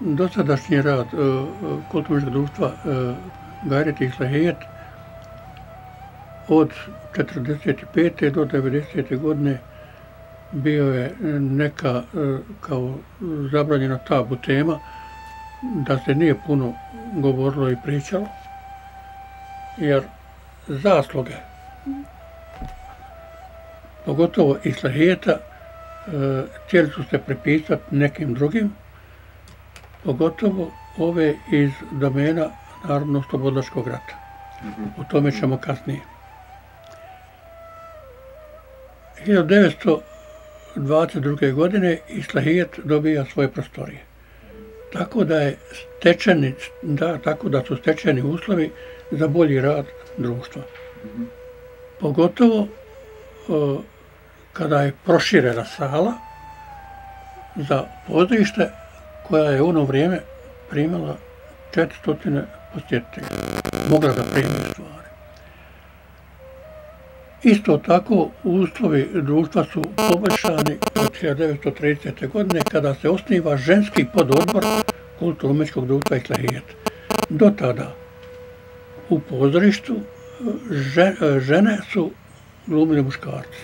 dosadašnji rad kulturnog društva Gajret i Islahijet od 45. do 90. godine bio je neka kao zabranjena tabu tema, da se nije puno govorilo i pričalo, jer zasluge, pogotovo Islahijeta, htjeli su se prepisati nekim drugim, pogotovo ove iz domena Narodno-oslobodilačkog rata. O tome ćemo kasnije. 1922. godine Islahijet dobija svoje prostorije. Tako da su stečeni uslovi za bolji rad društva. Pogotovo kada je proširena sala za pozorište koja je u ono vrijeme primala 400 posjetitelja. Mogla da primi stvari. Isto tako uslovi društva su poboljšani od 1930. godine kada se osniva ženski pododbor kulturno-umjetničkog društva Islahijet. Do tada u pozorištu žene su glumili muškarci.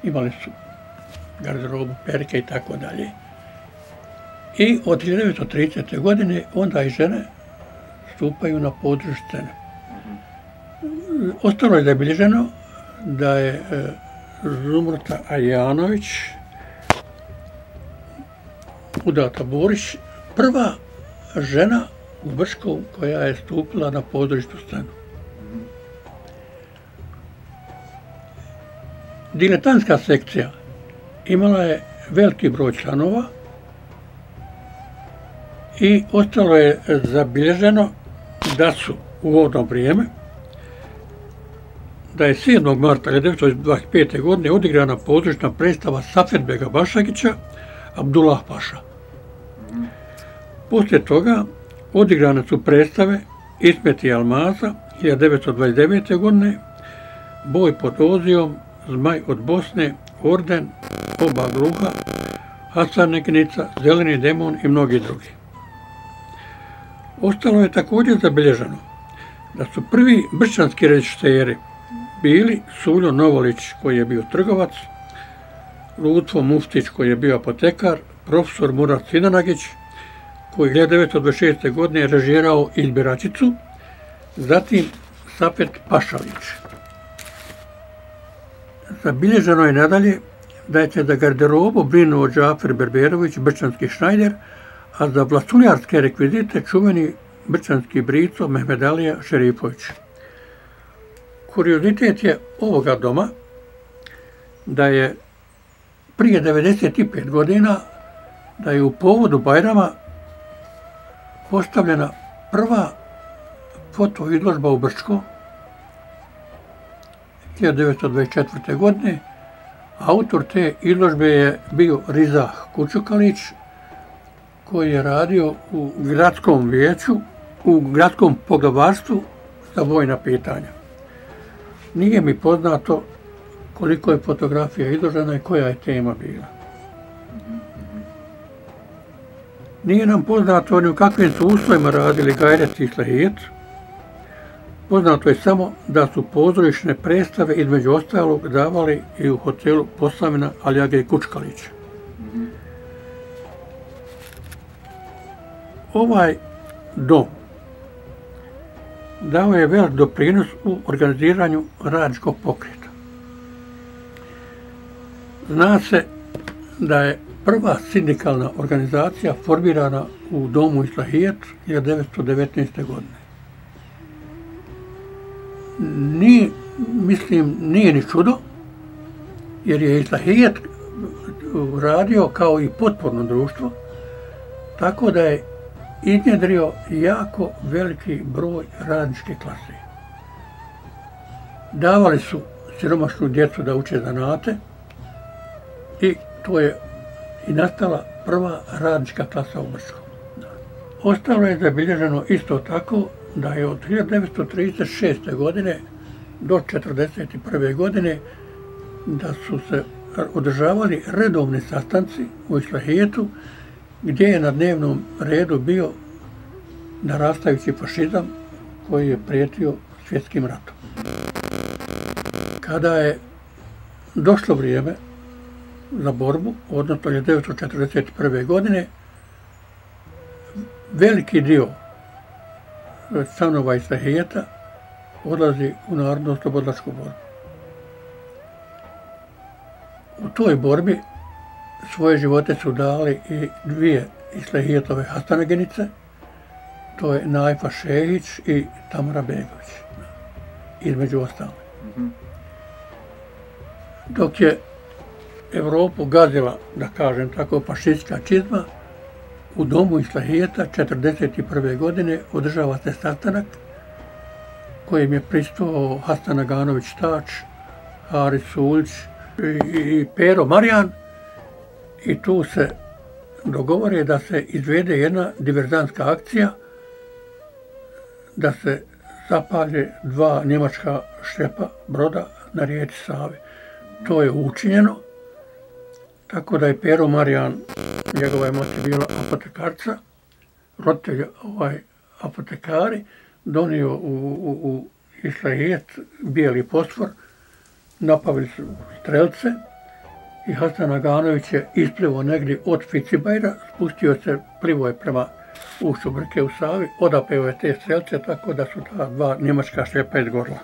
Imali su garderobu, perike i tako dalje. I od 1930. godine onda i žene stupaju na područje scene. Ostalo je zabilježeno da je Zumruta Ajanović, udata Borić, prva žena u Brčkovu koja je stupila na pozorištu scenu. Diletantska sekcija imala je veliki broj članova i ostalo je zabilježeno da su u ono vrijeme, da je 7. marta 1925. godine odigrana pozorišna predstava Safetbega Bašagića, Abdullah Paša. Poslije toga odigrane su predstave Ismeti Almaza 1929. godine, Boj pod Ozijom, Zmaj od Bosne, Orden, Oba gluha, Hasan Nekinica, Zeleni demon i mnogi drugi. Ostalo je također zabilježeno da su prvi brčanski režiseri bili Suljo Novolić koji je bio trgovac, Lutvo Muftić koji je bio apotekar, profesor Murat Sinanagić koji 1926. godine je režirao Izbiračicu, zatim Safet Pašalić. Zabilježeno je nadalje da će za garderobu brinuo Džafer Berberović, brčanski šnajder, a za vlastuljarske rekvizite čuveni brčanski brico Mehmed Alija Šerifović. Kuriozitet je ovoga doma da je prije 95 godina da je u povodu Bajrama postavljena prva fotoizložba u Brčko 1924. godine. Autor te izložbe je bio Rizah Kučukalić koji je radio u gradskom vijeću, u gradskom poglavarstvu za vojna pitanja. Nije mi poznato koliko je fotografija izložena i koja je tema bila. Nije nam poznato ni u kakvim su uslovima radili Gajret i Islahijet. Poznato je samo da su pozorišne predstave između ostalog davali i u hotelu Posavina Alijage Kučkalića. Ovaj dom dao je velik doprinos u organiziranju radničkog pokreta. Zna se da je prva sindikalna organizacija formirana u domu Islahijet 1919. godine. Nije ni čudo, jer je Islahijet radio kao i potporno društvo, tako da je iznjedrio jako veliki broj radničke klase. Davali su siromašnu djecu da uče zanate i to je i nastala prva radnička klasa u Brčkom. Ostalo je zabilježeno isto tako da je od 1936. godine do 1941. godine da su se održavali redovni sastanci u Islahijetu gdje je na dnevnom redu bio narastajući fašizam koji je prijetio svjetskim ratom. Kada je došlo vrijeme za borbu, odnosno 1941. godine, veliki dio članova Islahijeta odlazi u narodno-oslobodilačku borbu. U toj borbi svoje živote su dali i dvije Islahijetove hastanagenice, to je Najfa Šehić i Tamara Begović, između ostalih. Dok je Europu gazila, da kažem tako, fašistička čizma, u domu Islahijeta 1941. godine održava se sastanak kojem je prisustvovao Hasan Aganović Tač, Haris Suljić i Pero Marjan, i tu se dogovore da se izvede jedna diverzantska akcija, da se zapalje dva njemačka šepa broda na rijeci Savi. To je učinjeno, tako da je Pero Marjan, njegova je mati bila apotekarca, roditelj apotekari, donio u Islahijet bijeli fosfor, napavili su strelce i Hasan Aganović je isplivo negdje od Ficibajra, spustio se, plivo je prema ušću Brke u Savi, odapeo je te strelce tako da su ta dva njemačka šepa izgorila.